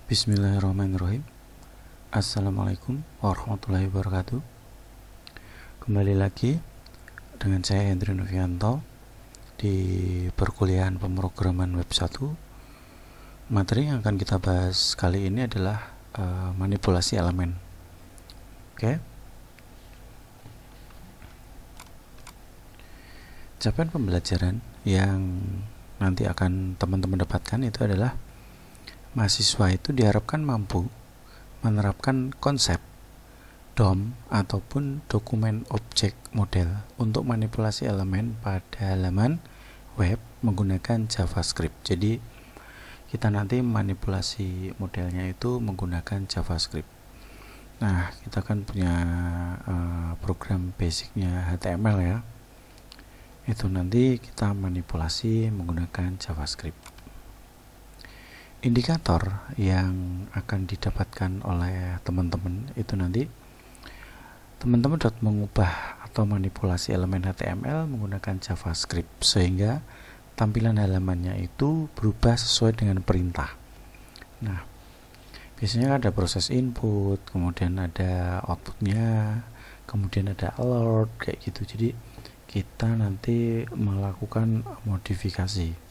Bismillahirrahmanirrahim. Assalamualaikum warahmatullahi wabarakatuh. Kembali lagi dengan saya Hendri Novianto di perkuliahan pemrograman web 1. Materi yang akan kita bahas kali ini adalah manipulasi elemen. Oke. Capaian pembelajaran yang nanti akan teman-teman dapatkan itu adalah mahasiswa itu diharapkan mampu menerapkan konsep DOM ataupun dokumen objek model untuk manipulasi elemen pada halaman web menggunakan JavaScript. Jadi kita nanti manipulasi modelnya itu menggunakan JavaScript. Nah, kita kan punya program basicnya HTML ya. Itu nanti kita manipulasi menggunakan JavaScript. Indikator yang akan didapatkan oleh teman-teman itu nanti teman-teman dapat mengubah atau manipulasi elemen HTML menggunakan JavaScript sehingga tampilan halamannya itu berubah sesuai dengan perintah. Nah, biasanya ada proses input, kemudian ada outputnya, kemudian ada alert kayak gitu. Jadi kita nanti melakukan modifikasi.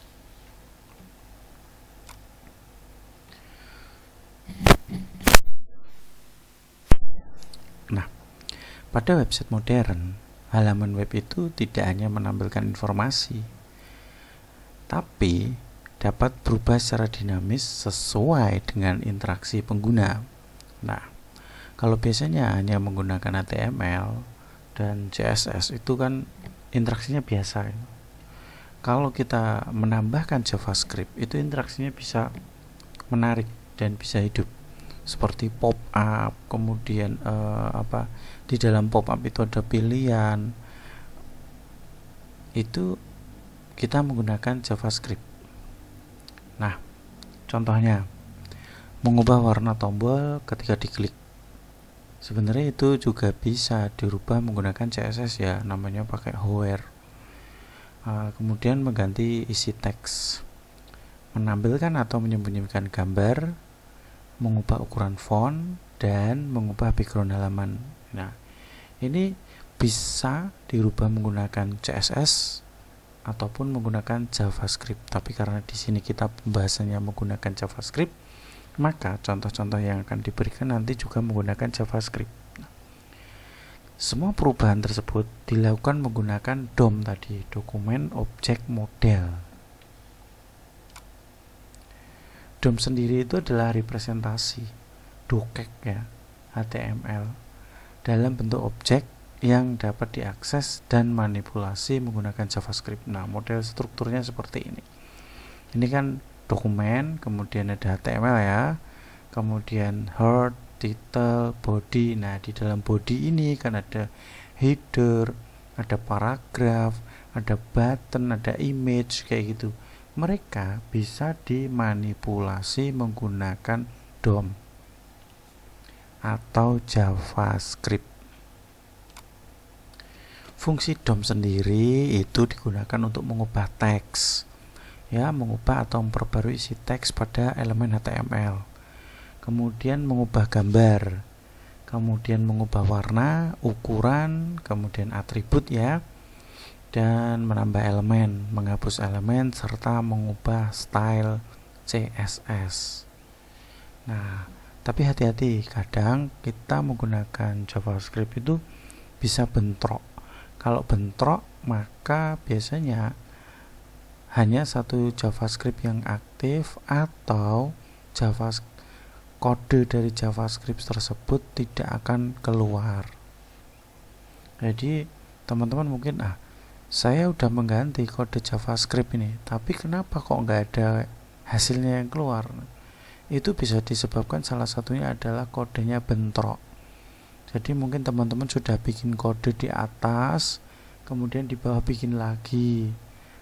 Nah, pada website modern, halaman web itu tidak hanya menampilkan informasi, tapi dapat berubah secara dinamis sesuai dengan interaksi pengguna. Nah, kalau biasanya hanya menggunakan HTML dan CSS itu kan interaksinya biasa. Kalau kita menambahkan JavaScript, itu interaksinya bisa menarik dan bisa hidup. Seperti pop up, kemudian di dalam pop up itu ada pilihan, itu kita menggunakan JavaScript. Nah, contohnya mengubah warna tombol ketika diklik, sebenarnya itu juga bisa dirubah menggunakan CSS ya, namanya pakai hover. Kemudian mengganti isi teks, menampilkan atau menyembunyikan gambar, mengubah ukuran font, dan mengubah background halaman. Nah, ini bisa dirubah menggunakan CSS ataupun menggunakan JavaScript. Tapi karena di sini kita pembahasannya menggunakan JavaScript, maka contoh-contoh yang akan diberikan nanti juga menggunakan JavaScript. Nah, semua perubahan tersebut dilakukan menggunakan DOM tadi, dokumen objek model. DOM sendiri itu adalah representasi dokek ya, HTML dalam bentuk objek yang dapat diakses dan manipulasi menggunakan JavaScript. Nah, model strukturnya seperti ini. Ini kan dokumen, kemudian ada HTML ya, kemudian head, title, body. Nah, di dalam body ini kan ada header, ada paragraf, ada button, ada image kayak gitu. Mereka bisa dimanipulasi menggunakan DOM atau JavaScript. Fungsi DOM sendiri itu digunakan untuk mengubah teks, ya, mengubah atau memperbarui isi teks pada elemen HTML. Kemudian mengubah gambar, kemudian mengubah warna, ukuran, kemudian atribut ya, dan menambah elemen, menghapus elemen, serta mengubah style CSS. Nah, tapi hati-hati, kadang kita menggunakan JavaScript itu bisa bentrok. Kalau bentrok, maka biasanya hanya satu JavaScript yang aktif atau kode dari JavaScript tersebut tidak akan keluar. Jadi teman-teman mungkin saya udah mengganti kode JavaScript ini, tapi kenapa kok nggak ada hasilnya yang keluar? Itu bisa disebabkan salah satunya adalah kodenya bentrok. Jadi mungkin teman-teman sudah bikin kode di atas, kemudian di bawah bikin lagi,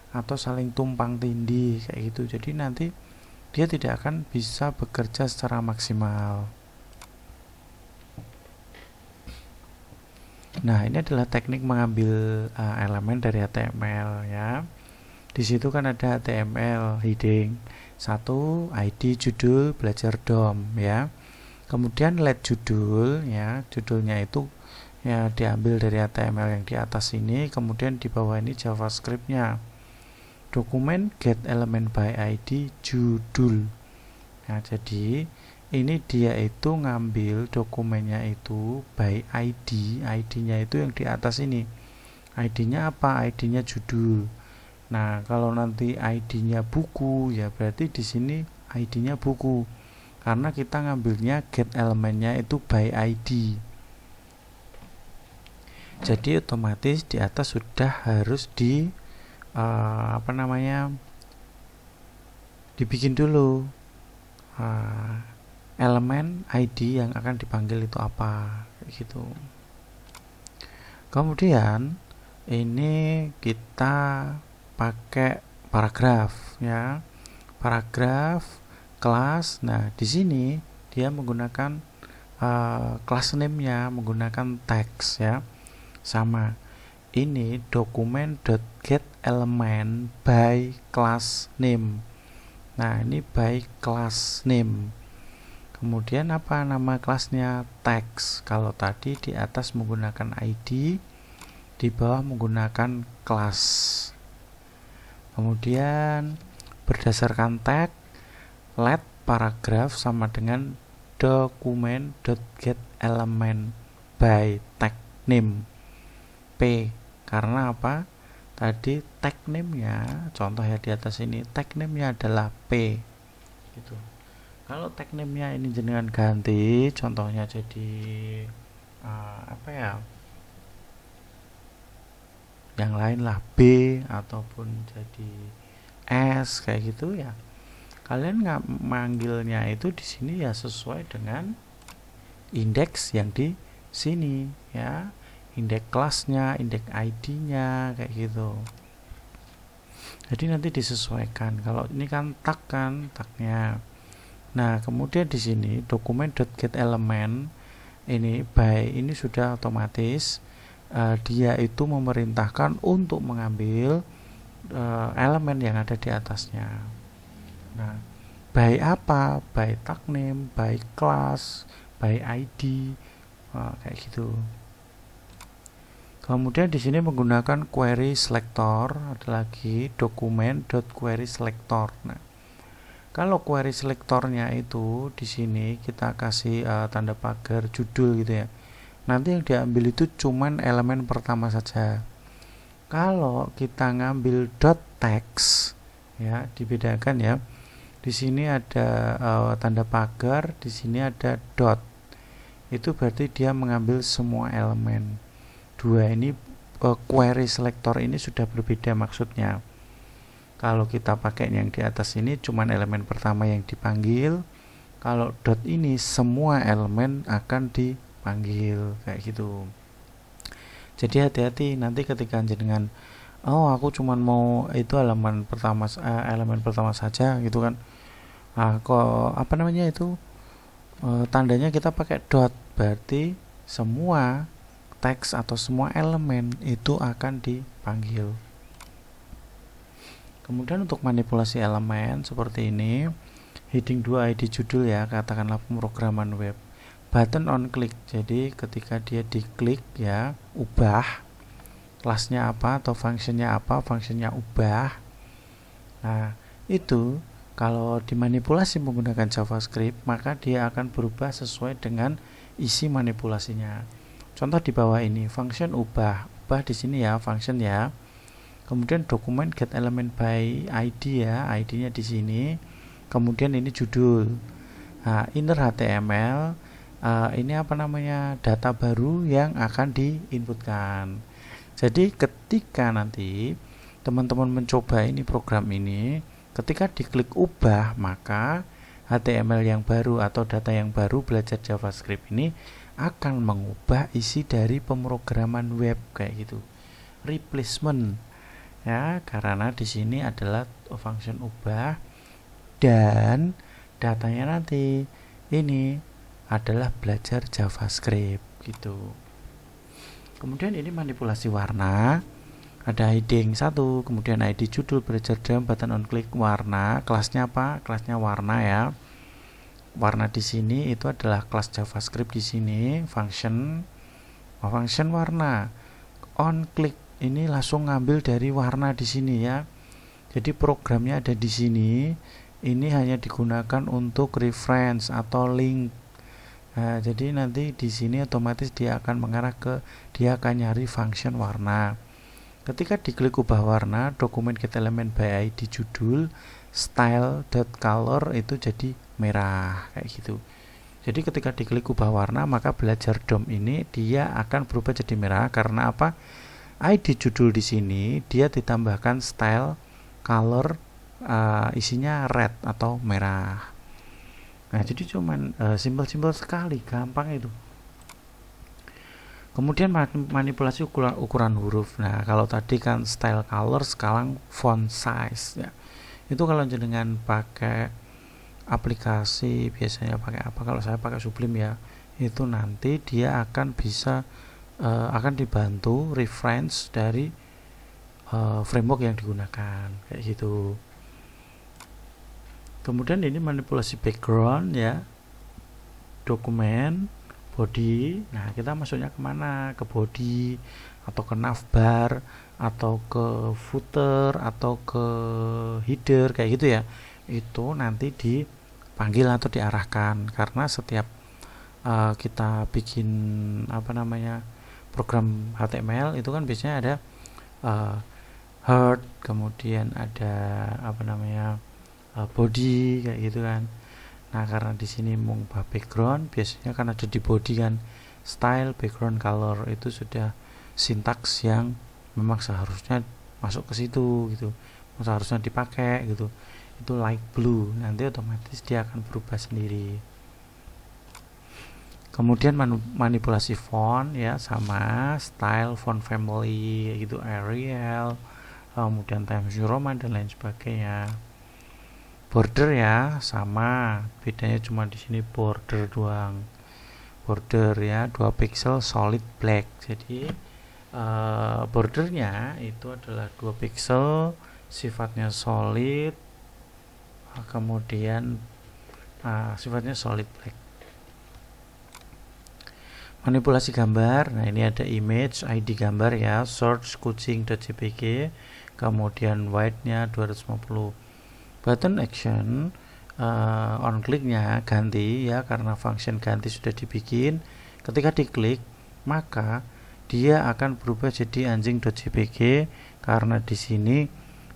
atau saling tumpang tindih kayak gitu. Jadi nanti dia tidak akan bisa bekerja secara maksimal. Nah, ini adalah teknik mengambil elemen dari HTML ya. Di situ kan ada HTML heading, Satu, ID judul belajar DOM ya. Kemudian let judul ya, judulnya itu ya diambil dari HTML yang di atas ini, kemudian di bawah ini JavaScript-nya. Dokumen get element by ID judul. Nah, jadi ini dia itu ngambil dokumennya itu by ID, ID-nya itu yang di atas ini. ID-nya apa? ID-nya judul. Nah, kalau nanti ID-nya buku, ya berarti di sini ID-nya buku. Karena kita ngambilnya get elemennya itu by ID. Jadi otomatis di atas sudah harus dibikin dulu elemen ID yang akan dipanggil itu apa, gitu. Kemudian ini kita pakai paragraf ya, paragraf kelas. Nah, di sini dia menggunakan class name-nya menggunakan teks ya, sama. Ini dokumen.get element by class name. Nah, ini by class name. Kemudian apa nama kelasnya? Teks. Kalau tadi di atas menggunakan ID, di bawah menggunakan kelas. Kemudian berdasarkan tag, let paragraf sama dengan dokumen.get element by tag name P. Karena apa? Tadi tag name-nya, contoh ya di atas ini, tag name-nya adalah P. Gitu. Kalau tag name-nya ini jenengan ganti, contohnya jadi yang lain lah, B ataupun jadi S kayak gitu ya. Kalian nggak manggilnya itu di sini ya sesuai dengan indeks yang di sini ya. Indeks kelasnya, indeks ID-nya kayak gitu. Jadi nanti disesuaikan. Kalau ini kan tag kan, tagnya. Nah, kemudian di sini dokumen.get element ini by ini sudah otomatis dia itu memerintahkan untuk mengambil elemen yang ada di atasnya. Nah, by apa? By tag name, by class, by ID, kayak gitu. Kemudian di sini menggunakan query selector, ada lagi dokumen.query selector. Nah, kalau query selectornya itu di sini kita kasih tanda pagar judul gitu ya. Nanti yang diambil itu cuman elemen pertama saja. Kalau kita ngambil .text ya, dibedakan ya. Di sini ada tanda pagar, di sini ada dot. Itu berarti dia mengambil semua elemen. Dua ini query selector ini sudah berbeda maksudnya. Kalau kita pakai yang di atas ini cuman elemen pertama yang dipanggil. Kalau dot ini semua elemen akan dipanggil kayak gitu. Jadi hati-hati nanti ketika jenengan aku cuman mau itu elemen pertama saja gitu kan. Tandanya kita pakai dot, berarti semua teks atau semua elemen itu akan dipanggil. Kemudian untuk manipulasi elemen seperti ini, heading 2 ID judul ya, katakanlah pemrograman web, button on click. Jadi ketika dia diklik ya, ubah kelasnya apa atau fungsinya apa, fungsinya ubah. Nah, itu kalau dimanipulasi menggunakan JavaScript, maka dia akan berubah sesuai dengan isi manipulasinya. Contoh di bawah ini, function ubah di sini ya, function ya. Kemudian dokumen get element by ID ya, ID-nya di sini. Kemudian ini judul. Nah, inner HTML, ini data baru yang akan diinputkan. Jadi ketika nanti teman-teman mencoba ini program ini, ketika diklik ubah, maka HTML yang baru atau data yang baru belajar JavaScript ini akan mengubah isi dari pemrograman web kayak gitu. Replacement ya, karena di sini adalah function ubah dan datanya nanti ini adalah belajar JavaScript gitu. Kemudian ini manipulasi warna. ada heading 1, kemudian ID judul, browser dalam, button on click, warna. Kelasnya apa? Kelasnya warna ya. Warna di sini itu adalah kelas JavaScript di sini, function warna. On click ini langsung ngambil dari warna di sini ya. Jadi programnya ada di sini. Ini hanya digunakan untuk reference atau link. Nah, jadi nanti di sini otomatis dia akan mengarah dia akan nyari function warna. Ketika diklik ubah warna, dokumen get element by ID judul style.color itu jadi merah kayak gitu. Jadi ketika diklik ubah warna, maka belajar DOM ini dia akan berubah jadi merah karena apa? ID judul di sini dia ditambahkan style color isinya red atau merah. Nah, jadi cuman simpel-simpel sekali, gampang itu. Kemudian manipulasi ukuran huruf. Nah, kalau tadi kan style color, sekarang font size ya. Itu kalau jenengan pakai aplikasi biasanya pakai apa? Kalau saya pakai Sublime ya. Itu nanti dia akan bisa akan dibantu reference dari framework yang digunakan kayak gitu. Kemudian ini manipulasi background ya, dokumen, body. Nah, kita masuknya kemana? Ke body atau ke navbar atau ke footer atau ke header kayak gitu ya. Itu nanti dipanggil atau diarahkan karena setiap kita bikin program HTML itu kan biasanya ada head, kemudian ada body kayak gitu kan. Nah, karena di sini mengubah background biasanya kan ada di body kan, style, background, color itu sudah sintaks yang memang seharusnya masuk ke situ gitu, seharusnya dipakai gitu. Itu light blue, nanti otomatis dia akan berubah sendiri. Kemudian manipulasi font ya, sama style, font family gitu, Arial, kemudian Times New Roman dan lain sebagainya. Border ya sama, bedanya cuma di sini border doang. Border ya 2 pixel solid black. Jadi bordernya itu adalah 2 pixel, sifatnya solid, kemudian sifatnya solid black. Manipulasi gambar. Nah, ini ada image, ID gambar ya, source kucing.jpg, kemudian width-nya 250. Button action, on click-nya ganti ya, karena function ganti sudah dibikin. Ketika diklik, maka dia akan berubah jadi anjing.jpg karena di sini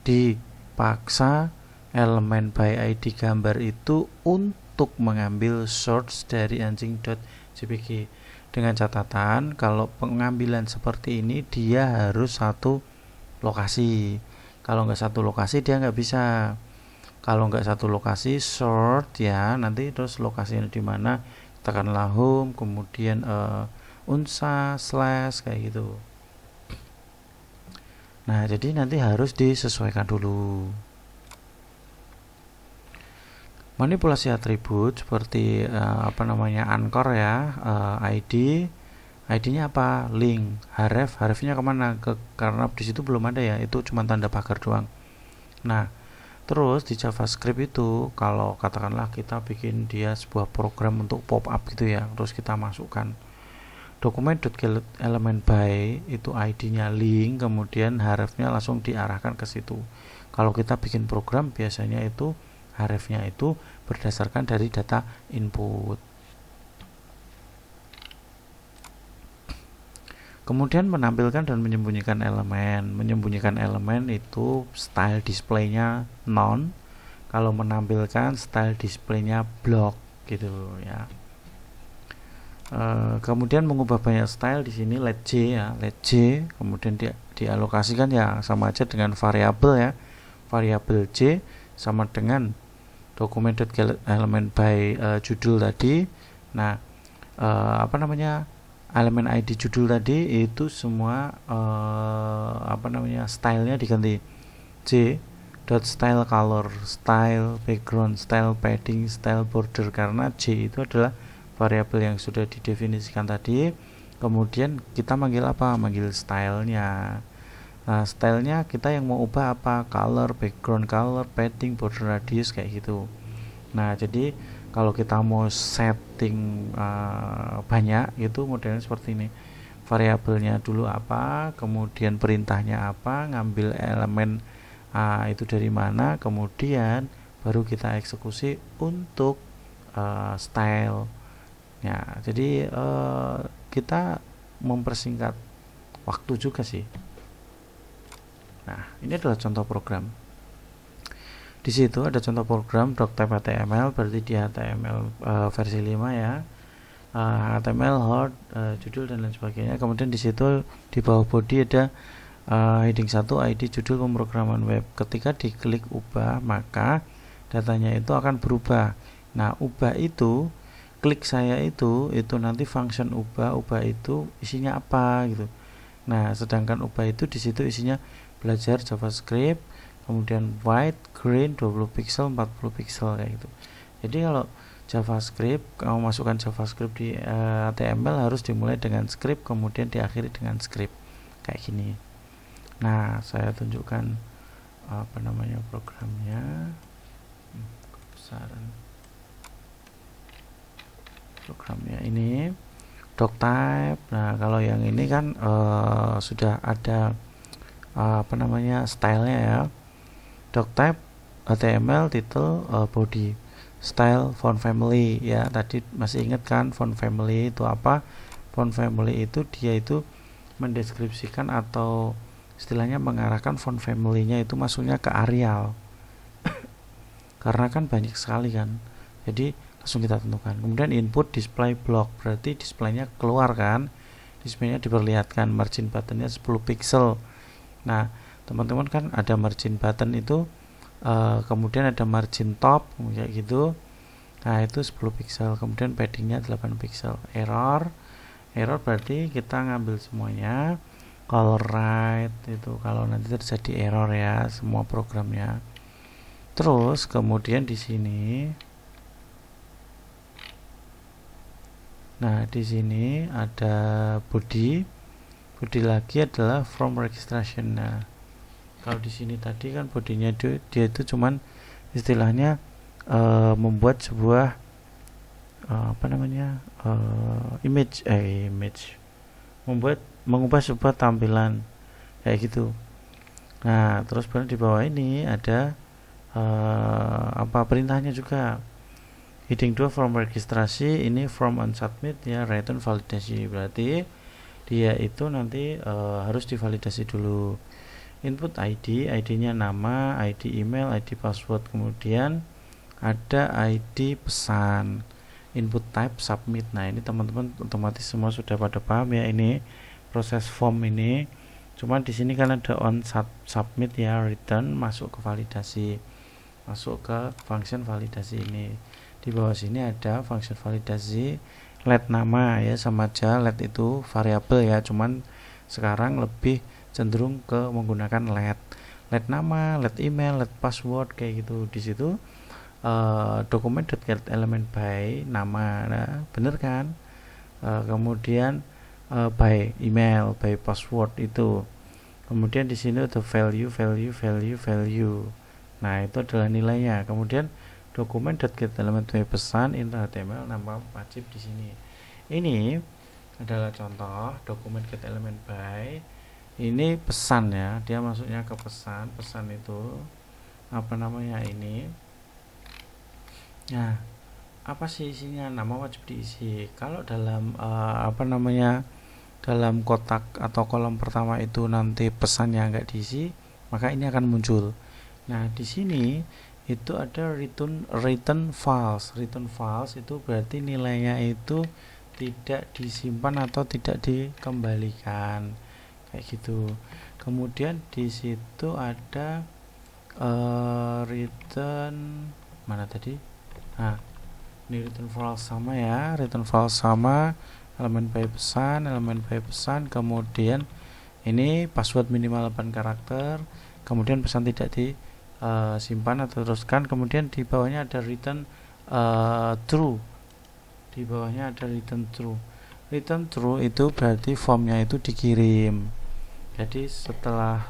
dipaksa elemen by ID gambar itu untuk mengambil source dari anjing.jpg. Dengan catatan kalau pengambilan seperti ini dia harus satu lokasi. Kalau nggak satu lokasi dia nggak bisa. Kalau nggak satu lokasi sort ya, nanti terus lokasinya di mana, tekanlah home, kemudian unsa slash kayak gitu. Nah, jadi nanti harus disesuaikan dulu. Manipulasi atribut seperti anchor ya, ID-nya apa? Link, href-nya kemana? Karena di situ belum ada ya, itu cuma tanda pagar doang. Nah, terus di JavaScript itu kalau katakanlah kita bikin dia sebuah program untuk pop up gitu ya, terus kita masukkan dokumen.getElementBy by itu ID-nya link, kemudian href-nya langsung diarahkan ke situ. Kalau kita bikin program biasanya itu href-nya itu berdasarkan dari data input. Kemudian menampilkan dan menyembunyikan elemen. Menyembunyikan elemen itu style display-nya none. Kalau menampilkan style display-nya block gitu ya. Kemudian mengubah banyak style di sini let J ya, let J. Kemudian dialokasikan ya sama aja dengan variabel ya. Variabel J sama dengan dokumen.getElementBy judul tadi. Nah, elemen ID judul tadi itu semua stylenya diganti J dot style color, style background, style padding, style border, karena J itu adalah variabel yang sudah didefinisikan tadi. Kemudian kita manggil apa? Manggil stylenya. Nah, stylenya kita yang mau ubah apa, color, background color, padding, border radius kayak gitu. Nah, jadi kalau kita mau setting banyak itu modelnya seperti ini. Variabelnya dulu apa, kemudian perintahnya apa, ngambil elemen itu dari mana, kemudian baru kita eksekusi untuk style. Ya, jadi kita mempersingkat waktu juga sih. Nah, ini adalah contoh program. Di situ ada contoh program doctype HTML, berarti di HTML versi 5 ya. HTML, head, judul dan lain sebagainya. Kemudian di situ di bawah body ada heading 1 ID judul pemrograman web. Ketika diklik ubah, maka datanya itu akan berubah. Nah, ubah itu klik saya itu nanti function ubah itu isinya apa gitu. Nah, sedangkan ubah itu di situ isinya belajar JavaScript, kemudian white, green 20 pixel, 40 pixel kayak gitu. Jadi kalau JavaScript, kamu masukkan JavaScript di HTML harus dimulai dengan script, kemudian diakhiri dengan script kayak gini. Nah, saya tunjukkan apa namanya programnya. Kebesaran programnya ini doctype. Nah, kalau yang ini kan sudah ada apa namanya stylenya ya. Doctype HTML title body style font family ya. Tadi masih ingat kan font family itu apa? Font family itu dia itu mendeskripsikan atau istilahnya mengarahkan font family-nya itu masuknya ke Arial. Karena kan banyak sekali kan. Jadi langsung kita tentukan. Kemudian input display block, berarti displaynya keluar kan. Displaynya diperlihatkan, margin buttonnya 10 pixel. Nah, teman-teman kan ada margin button itu kemudian ada margin top kayak gitu. Nah, itu 10 pixel. Kemudian paddingnya 8 pixel. Error berarti kita ngambil semuanya. Color right itu kalau nanti terjadi error ya semua programnya. Terus kemudian di sini, nah di sini ada body lagi adalah from registration. Nah, kalau di sini tadi kan bodinya dia itu cuman istilahnya membuat sebuah apa namanya image mengubah sebuah tampilan kayak gitu. Nah, terus di bawah ini ada apa perintahnya juga. Heading 2 from registrasi, ini from on submit ya, return validasi, berarti dia itu nanti harus divalidasi dulu. Input ID-nya nama, ID email, ID password, kemudian ada ID pesan. Input type submit. Nah, ini teman-teman otomatis semua sudah pada paham ya, ini proses form ini. Cuman di sini kan ada on submit ya, return masuk ke validasi, masuk ke function validasi ini. Di bawah sini ada function validasi let nama ya, sama aja let itu variabel ya, cuman sekarang lebih cenderung ke menggunakan let nama, let email, let password kayak gitu. Di situ document.get element by nama, nah bener kan. Kemudian by email, by password itu. Kemudian di sini ada value. Nah, itu adalah nilainya. Kemudian document.get element by pesan inter HTML nama wajib di sini. Ini adalah contoh document get element by. Ini pesan ya, dia masuknya ke pesan. Pesan itu apa namanya ini? Nah, apa sih isinya? Nama wajib diisi. Kalau dalam apa namanya, dalam kotak atau kolom pertama itu nanti pesannya nggak diisi, maka ini akan muncul. Nah, di sini itu ada return false. Return false itu berarti nilainya itu tidak disimpan atau tidak dikembalikan kayak gitu. Kemudian di situ ada return mana tadi? Nah, ini return false sama ya, return false sama elemen by pesan, kemudian ini password minimal 8 karakter, kemudian pesan tidak disimpan atau teruskan, kemudian di bawahnya ada return true. Di bawahnya ada return true. Return true itu berarti formnya itu dikirim. Jadi setelah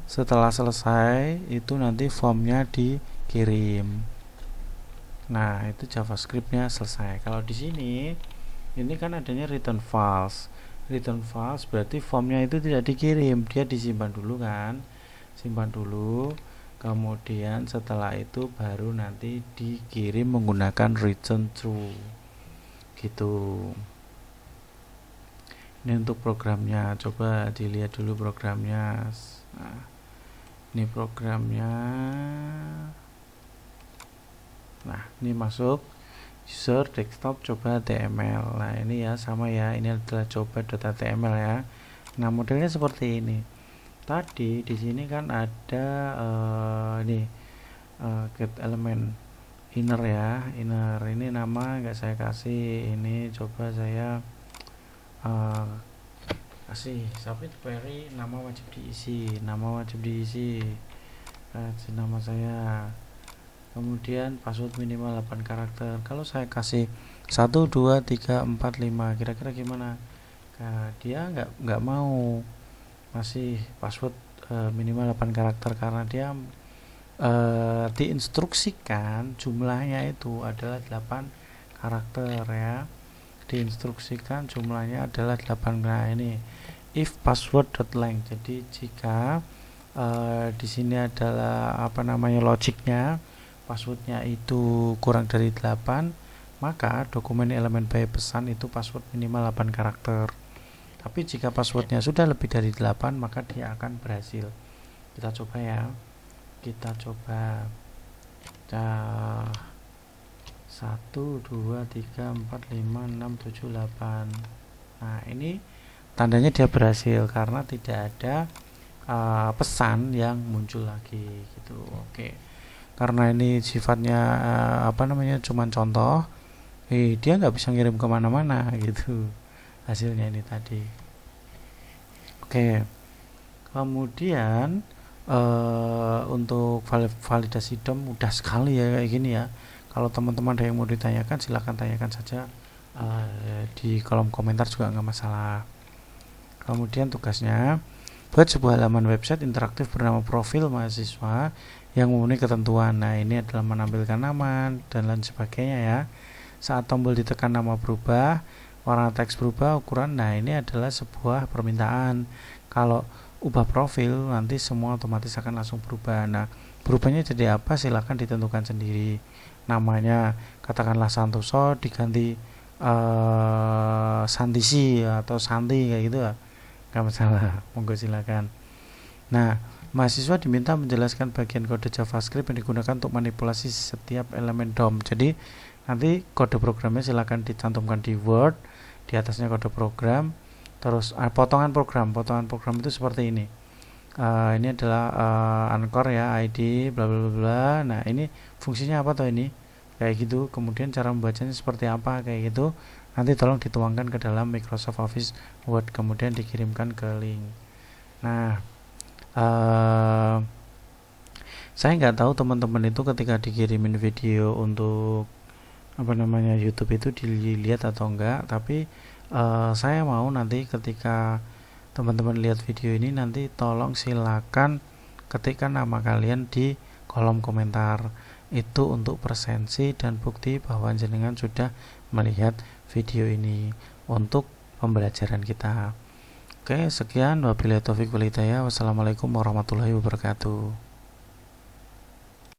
Setelah selesai itu nanti formnya dikirim. Nah, itu JavaScriptnya selesai. Kalau di sini ini kan adanya return false. Return false berarti formnya itu tidak dikirim, dia disimpan dulu kan, simpan dulu, kemudian setelah itu baru nanti dikirim menggunakan return true gitu. Ini untuk programnya, coba dilihat dulu programnya. Nah, ini programnya. Nah, ini masuk user desktop coba HTML. Nah, ini ya sama ya, ini adalah coba.html ya. Nah, modelnya seperti ini. Tadi di sini kan ada get element inner ya, inner ini nama nggak saya kasih, ini coba saya kasih submit query, nama wajib diisi, nama saya, kemudian password minimal 8 karakter. Kalau saya kasih 1 2 3 4 5 kira-kira gimana? Nah, dia nggak mau masih password minimal 8 karakter karena dia diinstruksikan jumlahnya itu adalah 8 karakter ya. Diinstruksikan jumlahnya adalah 8. Nah, ini if password.length. Jadi jika di sini adalah logiknya passwordnya itu kurang dari 8, maka dokumen elemen by pesan itu password minimal 8 karakter. Tapi jika passwordnya sudah lebih dari 8, maka dia akan berhasil. Kita coba ya, kita coba 1 2 3 4 5 6 7 8. Nah, ini tandanya dia berhasil karena tidak ada pesan yang muncul lagi gitu. Oke, karena ini sifatnya cuman contoh, dia nggak bisa ngirim kemana-mana gitu hasilnya ini tadi. Oke, kemudian untuk validasi DOM mudah sekali ya kayak gini ya. Kalau teman-teman ada yang mau ditanyakan, silahkan tanyakan saja di kolom komentar juga nggak masalah. Kemudian tugasnya buat sebuah halaman website interaktif bernama profil mahasiswa yang memenuhi ketentuan. Nah, ini adalah menampilkan nama dan lain sebagainya ya. Saat tombol ditekan nama berubah, warna teks berubah, ukuran. Nah, ini adalah sebuah permintaan. Kalau ubah profil nanti semua otomatis akan langsung berubah. Nah, berubahnya jadi apa silahkan ditentukan sendiri. Namanya katakanlah Santoso diganti Santisi atau Santi kayak gitu ya, nggak masalah, monggo silakan. Nah, mahasiswa diminta menjelaskan bagian kode JavaScript yang digunakan untuk manipulasi setiap elemen DOM. Jadi nanti kode programnya silakan dicantumkan di Word, di atasnya kode program, terus potongan program itu seperti ini. Ini adalah Anchor ya, ID bla bla bla. Nah, ini fungsinya apa tuh ini? Kayak gitu. Kemudian cara membacanya seperti apa kayak gitu. Nanti tolong dituangkan ke dalam Microsoft Office Word, kemudian dikirimkan ke link. Nah, saya nggak tahu teman-teman itu ketika dikirimin video untuk YouTube itu dilihat atau enggak, tapi saya mau nanti ketika teman-teman lihat video ini nanti tolong silakan ketikkan nama kalian di kolom komentar. Itu untuk presensi dan bukti bahwa jenengan sudah melihat video ini untuk pembelajaran kita. Oke, sekian, wabillahi taufiq wal hidayah. Wassalamualaikum warahmatullahi wabarakatuh.